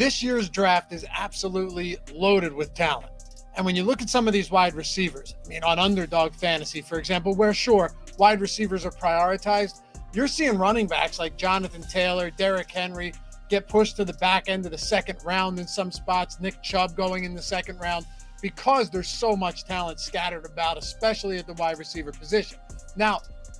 This year's draft is absolutely loaded with talent. And when you look at some of these wide receivers, I mean, on Underdog Fantasy, for example, where sure, wide receivers are prioritized, you're seeing running backs like Jonathan Taylor, Derrick Henry get pushed to the back end of the second round in some spots, Nick Chubb going in the second round, because there's so much talent scattered about, especially at the wide receiver position. Now,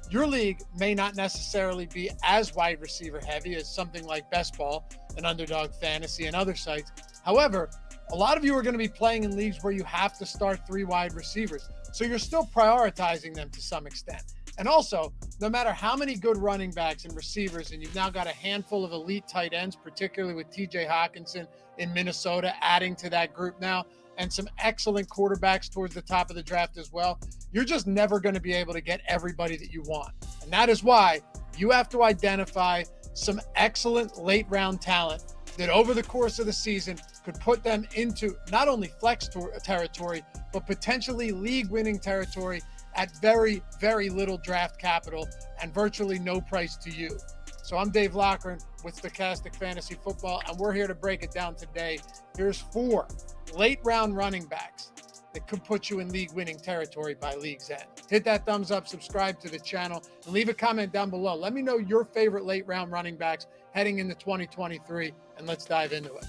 your league may not necessarily be as wide receiver heavy as something like Best Ball and Underdog Fantasy and other sites. However, a lot of you are going to be playing in leagues where you have to start 3 wide receivers. So you're still prioritizing them to some extent. And also, no matter how many good running backs and receivers, and you've now got a handful of elite tight ends, particularly with TJ Hawkinson in Minnesota adding to that group now, and some excellent quarterbacks towards the top of the draft as well, you're just never going to be able to get everybody that you want. And that is why you have to identify some excellent late round talent that over the course of the season could put them into not only flex territory, but potentially league-winning territory at very, very little draft capital and virtually no price to you. So I'm Dave Loughran with Stochastic Fantasy Football, and we're here to break it down today. Here's 4 late-round running backs that could put you in league-winning territory by league's end. Hit that thumbs up, subscribe to the channel, and leave a comment down below. Let me know your favorite late-round running backs heading into 2023, and let's dive into it.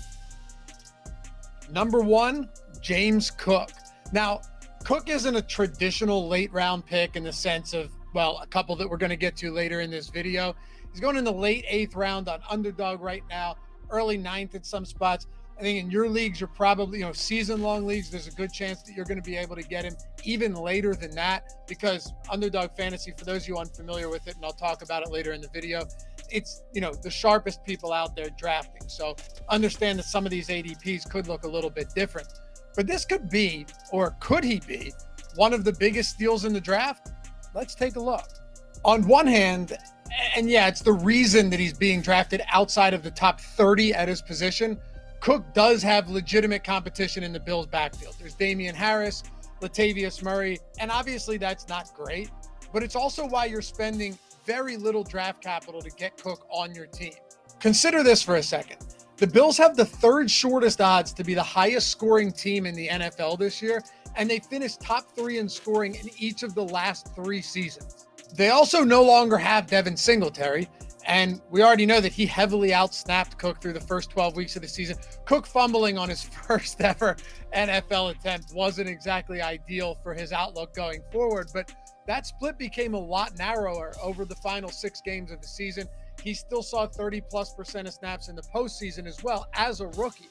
Number 1, James Cook. Now, Cook isn't a traditional late-round pick in the sense of, well, a couple that we're going to get to later in this video. He's going in the late 8th round on Underdog right now, early 9th at some spots. I think in your leagues, you're probably, season-long leagues, there's a good chance that you're going to be able to get him even later than that, because Underdog Fantasy, for those of you unfamiliar with it, and I'll talk about it later in the video, it's, the sharpest people out there drafting. So understand that some of these ADPs could look a little bit different. But this could be, or could he be, one of the biggest steals in the draft? Let's take a look. On one hand, and yeah, it's the reason that he's being drafted outside of the top 30 at his position, Cook does have legitimate competition in the Bills' backfield. There's Damian Harris, Latavius Murray, and obviously that's not great, but it's also why you're spending very little draft capital to get Cook on your team. Consider this for a second. The Bills have the 3rd shortest odds to be the highest scoring team in the NFL this year, and they finished top 3 in scoring in each of the last 3 seasons. They also no longer have Devin Singletary, and we already know that he heavily outsnapped Cook through the first 12 weeks of the season. Cook fumbling on his first ever NFL attempt wasn't exactly ideal for his outlook going forward, but that split became a lot narrower over the final 6 games of the season. He still saw 30+% of snaps in the postseason as well as a rookie.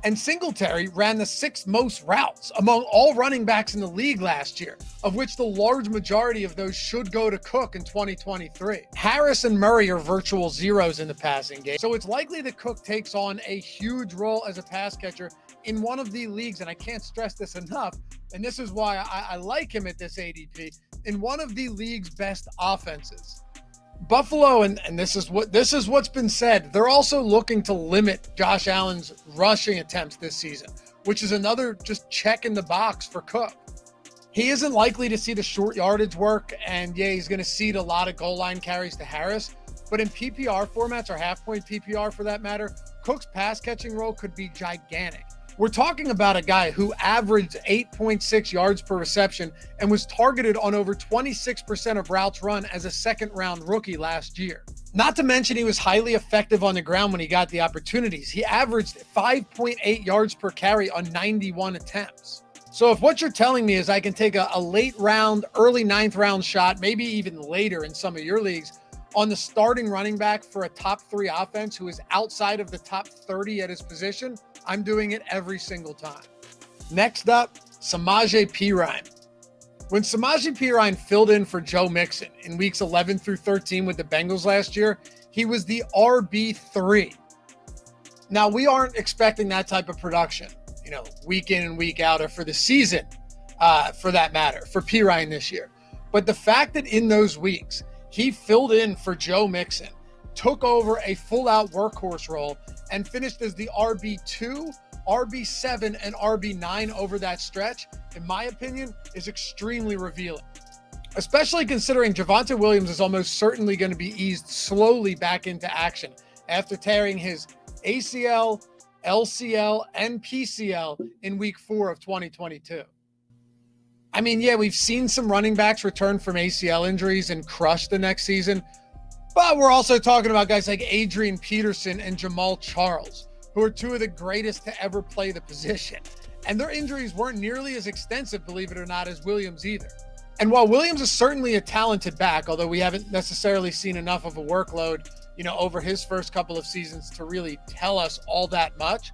And Singletary ran the 6th most routes among all running backs in the league last year, of which the large majority of those should go to Cook in 2023. Harris and Murray are virtual zeros in the passing game, so it's likely that Cook takes on a huge role as a pass catcher in one of the leagues, and I can't stress this enough, and this is why I like him at this ADP, in one of the league's best offenses. Buffalo, and this is what's been said, they're also looking to limit Josh Allen's rushing attempts this season, which is another just check in the box for Cook. He isn't likely to see the short yardage work, and yeah, he's going to cede a lot of goal line carries to Harris, but in PPR formats, or half-point PPR for that matter, Cook's pass catching role could be gigantic. We're talking about a guy who averaged 8.6 yards per reception and was targeted on over 26% of routes run as a 2nd-round rookie last year. Not to mention he was highly effective on the ground when he got the opportunities. He averaged 5.8 yards per carry on 91 attempts. So if what you're telling me is I can take a late round, early 9th round shot, maybe even later in some of your leagues, on the starting running back for a top 3 offense who is outside of the top 30 at his position, I'm doing it every single time. Next up, Samaje Perine. When Samaje Perine filled in for Joe Mixon in weeks 11 through 13 with the Bengals last year, he was the RB3. Now, we aren't expecting that type of production, week in and week out, or for the season, for that matter, for Perine this year. But the fact that in those weeks, he filled in for Joe Mixon, took over a full-out workhorse role, and finished as the RB2, RB7, and RB9 over that stretch, in my opinion, is extremely revealing. Especially considering Javonte Williams is almost certainly going to be eased slowly back into action after tearing his ACL, LCL, and PCL in week 4 of 2022. I mean, yeah, we've seen some running backs return from ACL injuries and crush the next season, but we're also talking about guys like Adrian Peterson and Jamal Charles, who are two of the greatest to ever play the position. And their injuries weren't nearly as extensive, believe it or not, as Williams either. And while Williams is certainly a talented back, although we haven't necessarily seen enough of a workload, over his first couple of seasons to really tell us all that much,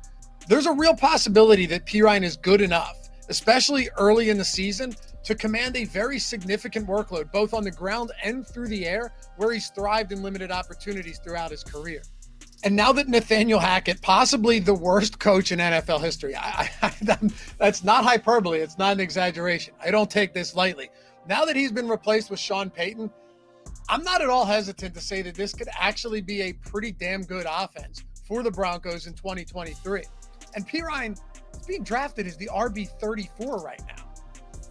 there's a real possibility that Perine is good enough, especially early in the season, to command a very significant workload, both on the ground and through the air, where he's thrived in limited opportunities throughout his career. And now that Nathaniel Hackett, possibly the worst coach in NFL history, that's not hyperbole, it's not an exaggeration. I don't take this lightly. Now that he's been replaced with Sean Payton, I'm not at all hesitant to say that this could actually be a pretty damn good offense for the Broncos in 2023. And Perine is being drafted as the RB34 right now.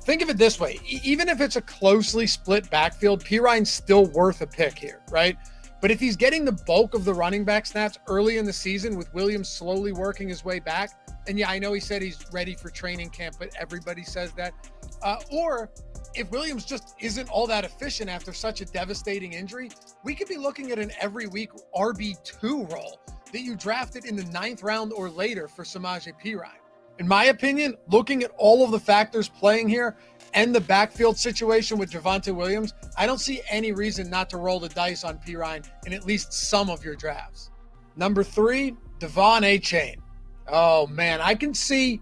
Think of it this way. Even if it's a closely split backfield, Perine's still worth a pick here, right? But if he's getting the bulk of the running back snaps early in the season with Williams slowly working his way back, and yeah, I know he said he's ready for training camp, but everybody says that. Or if Williams just isn't all that efficient after such a devastating injury, we could be looking at an every week RB2 role that you drafted in the 9th round or later for Samaje Perine. In my opinion, looking at all of the factors playing here and the backfield situation with Javonte Williams, I don't see any reason not to roll the dice on Perine in at least some of your drafts. Number 3, Devon Achane. Oh man, I can see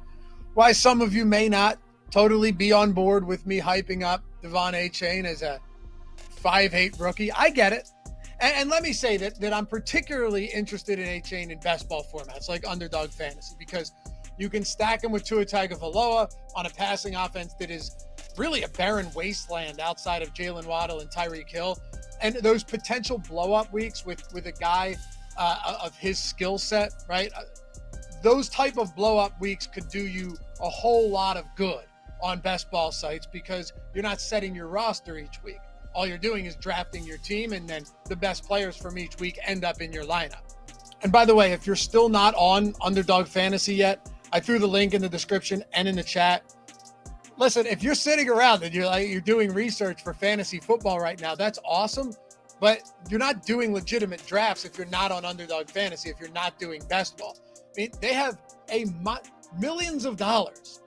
why some of you may not totally be on board with me hyping up Devon Achane as a 5'8" rookie. I get it. And let me say that I'm particularly interested in Achane in best ball formats like underdog fantasy, because you can stack him with Tua Tagovailoa on a passing offense that is really a barren wasteland outside of Jalen Waddle and Tyreek Hill. And those potential blow-up weeks with a guy of his skill set, right? Those type of blow-up weeks could do you a whole lot of good on best ball sites, because you're not setting your roster each week. All you're doing is drafting your team, and then the best players from each week end up in your lineup. And by the way, if you're still not on Underdog Fantasy yet, I threw the link in the description and in the chat. Listen, if you're sitting around and you're doing research for fantasy football right now, that's awesome, but you're not doing legitimate drafts if you're not on Underdog Fantasy, if you're not doing best ball. I mean, they have millions of dollars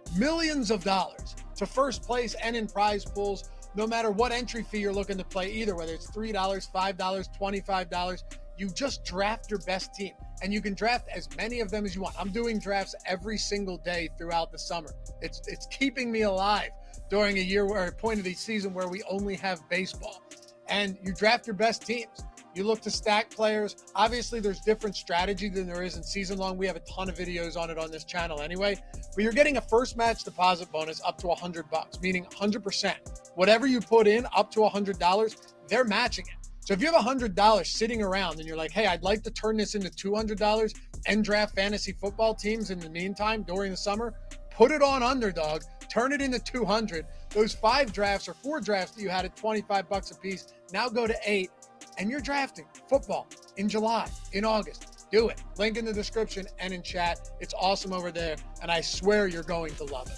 to first place and in prize pools, no matter what entry fee you're looking to play either, whether it's $3, $5, $25, you just draft your best team, and you can draft as many of them as you want. I'm doing drafts every single day throughout the summer. It's keeping me alive during a point of the season where we only have baseball. And you draft your best teams. You look to stack players. Obviously, there's different strategy than there is in season long. We have a ton of videos on it on this channel anyway. But you're getting a first match deposit bonus up to $100, meaning 100%. Whatever you put in up to $100, they're matching it. So if you have $100 sitting around and you're like, hey, I'd like to turn this into $200 and draft fantasy football teams in the meantime during the summer, put it on Underdog, turn it into $200. Those 5 drafts or 4 drafts that you had at $25 a piece now go to 8. And you're drafting football in July, in August. Do it. Link in the description and in chat. It's awesome over there, and I swear you're going to love it.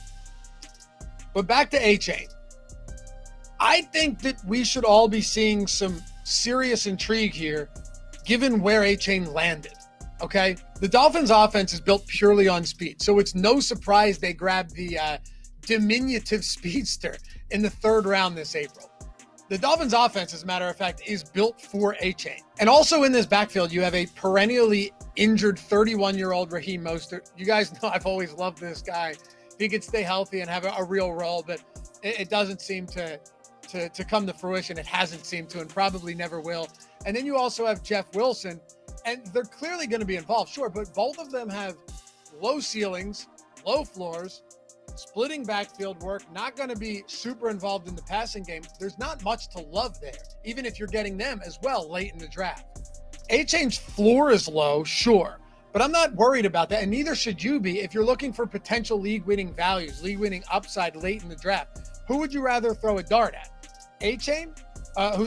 But back to Achane. I think that we should all be seeing some serious intrigue here, given where Achane landed, okay? The Dolphins' offense is built purely on speed, so it's no surprise they grabbed the diminutive speedster in the 3rd round this April. The Dolphins' offense, as a matter of fact, is built for Achane. And also in this backfield, you have a perennially injured 31-year-old Raheem Mostert. You guys know I've always loved this guy. He could stay healthy and have a real role, but it doesn't seem to come to fruition. It hasn't seemed to, and probably never will. And then you also have Jeff Wilson, and they're clearly going to be involved, sure, but both of them have low ceilings, low floors, splitting backfield work, not going to be super involved in the passing game. There's not much to love there, even if you're getting them as well late in the draft. Achane's floor is low, sure, but I'm not worried about that, and neither should you be if you're looking for potential league-winning values, league-winning upside late in the draft. Who would you rather throw a dart at? Achane, a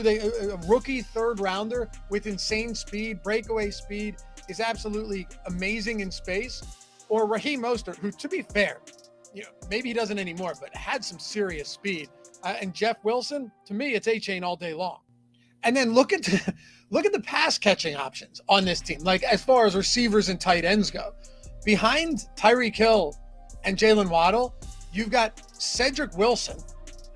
rookie 3rd rounder with insane speed, breakaway speed, is absolutely amazing in space, or Raheem Mostert, who, to be fair, maybe he doesn't anymore, but had some serious speed. And Jeff Wilson, to me, it's Achane all day long. And then look at the pass catching options on this team. Like, as far as receivers and tight ends go, behind Tyreek Hill and Jalen Waddle, you've got Cedric Wilson.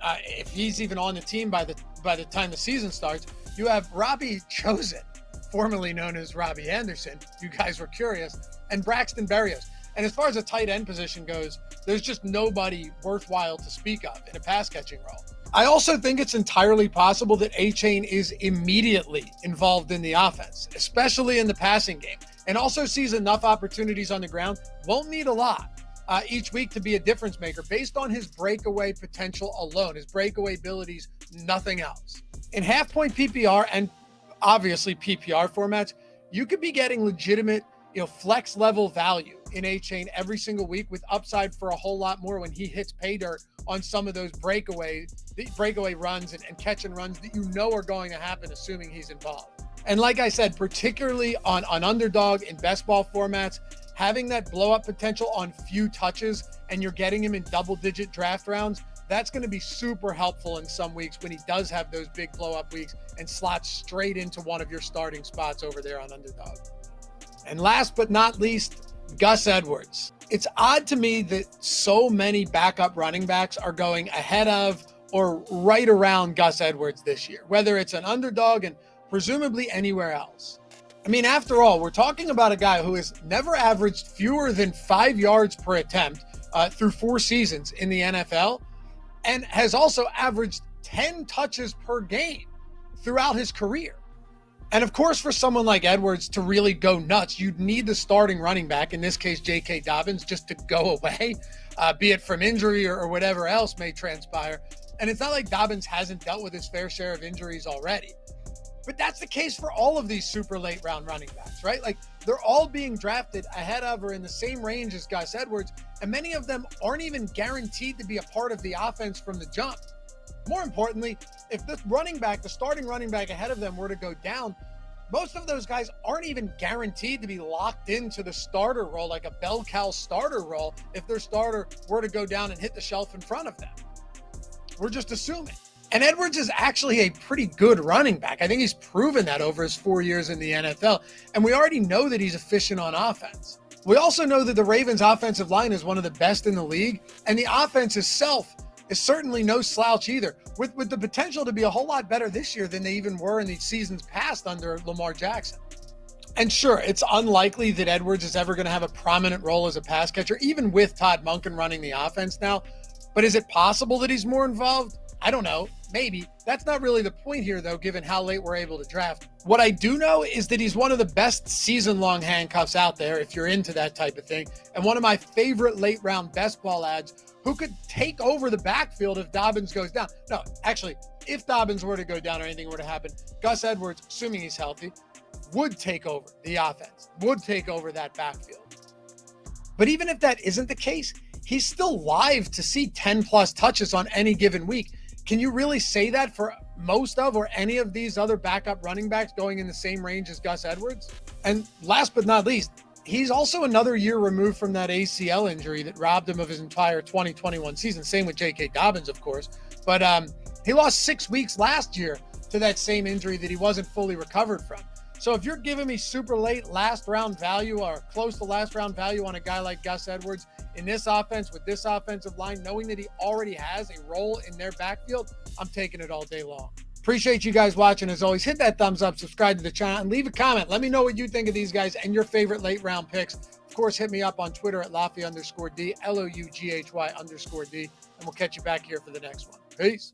If he's even on the team by the time the season starts, you have Robbie Chosen, formerly known as Robbie Anderson. You guys were curious, and Braxton Berrios. And as far as the tight end position goes, there's just nobody worthwhile to speak of in a pass catching role. I also think it's entirely possible that Achane is immediately involved in the offense, especially in the passing game, and also sees enough opportunities on the ground, won't need a lot each week to be a difference maker based on his breakaway potential alone, his breakaway abilities, nothing else. In half-point PPR and obviously PPR formats, you could be getting legitimate, flex level value in Achane every single week, with upside for a whole lot more when he hits pay dirt on some of those breakaway runs and catch and runs that are going to happen, assuming he's involved. And like I said, particularly on underdog in best ball formats, having that blow up potential on few touches and you're getting him in double-digit draft rounds, that's going to be super helpful in some weeks when he does have those big blow up weeks and slots straight into one of your starting spots over there on underdog. And last but not least, Gus Edwards. It's odd to me that so many backup running backs are going ahead of or right around Gus Edwards this year, whether it's an underdog and presumably anywhere else. I mean, after all, we're talking about a guy who has never averaged fewer than 5 yards per attempt through 4 seasons in the NFL, and has also averaged 10 touches per game throughout his career. And of course, for someone like Edwards to really go nuts, you'd need the starting running back, in this case, J.K. Dobbins, just to go away, be it from injury or whatever else may transpire. And it's not like Dobbins hasn't dealt with his fair share of injuries already. But that's the case for all of these super late round running backs, right? Like, they're all being drafted ahead of or in the same range as Gus Edwards, and many of them aren't even guaranteed to be a part of the offense from the jump. More importantly, if the starting running back ahead of them were to go down, most of those guys aren't even guaranteed to be locked into the starter role, like a bell cow starter role, if their starter were to go down and hit the shelf in front of them. We're just assuming. And Edwards is actually a pretty good running back. I think he's proven that over his 4 years in the NFL. And we already know that he's efficient on offense. We also know that the Ravens' offensive line is one of the best in the league. And the offense itself is certainly no slouch either, with the potential to be a whole lot better this year than they even were in the seasons past under Lamar Jackson. And sure, it's unlikely that Edwards is ever going to have a prominent role as a pass catcher, even with Todd Monken running the offense now. But is it possible that he's more involved? I don't know. Maybe. That's not really the point here, though, given how late we're able to draft. What I do know is that he's one of the best season-long handcuffs out there, if you're into that type of thing, and one of my favorite late-round best ball ads who could take over the backfield if Dobbins goes down. No, actually, if Dobbins were to go down or anything were to happen, Gus Edwards, assuming he's healthy, would take over the offense, would take over that backfield. But even if that isn't the case, he's still live to see 10-plus touches on any given week. Can you really say that for most of or any of these other backup running backs going in the same range as Gus Edwards? And last but not least, he's also another year removed from that ACL injury that robbed him of his entire 2021 season. Same with J.K. Dobbins, of course. But he lost 6 weeks last year to that same injury that he wasn't fully recovered from. So if you're giving me super late last round value or close to last round value on a guy like Gus Edwards in this offense with this offensive line, knowing that he already has a role in their backfield, I'm taking it all day long. Appreciate you guys watching. As always, hit that thumbs up, subscribe to the channel, and leave a comment. Let me know what you think of these guys and your favorite late round picks. Of course, hit me up on Twitter at Lofty_D, LOUGHY_D, and we'll catch you back here for the next one. Peace.